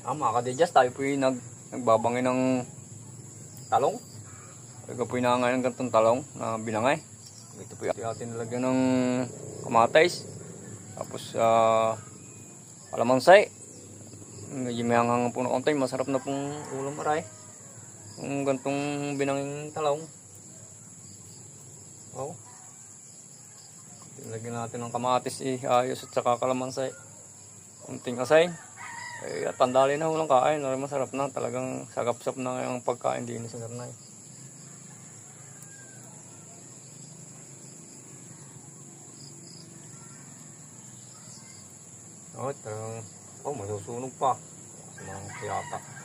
Mga kadedyas, tayo po yung nagbabangin ng talong. Ito po yung nangangain ng gantong talong na binangay. Ito po yung atin nalagyan ng kamatis. Tapos kalamansi. Medyo may hangang po na konti. Masarap na pong ulam aray. Yung gantong binanging talong. Oh. Lagyan natin ng kamatis, ayos at saka kalamansi. Kunting asay. At tandali na walang kain. Masarap na. Talagang sagap-sap na yung pagkain din sa Garnay. Oh, talagang masusunog pa. Sa mga kayata.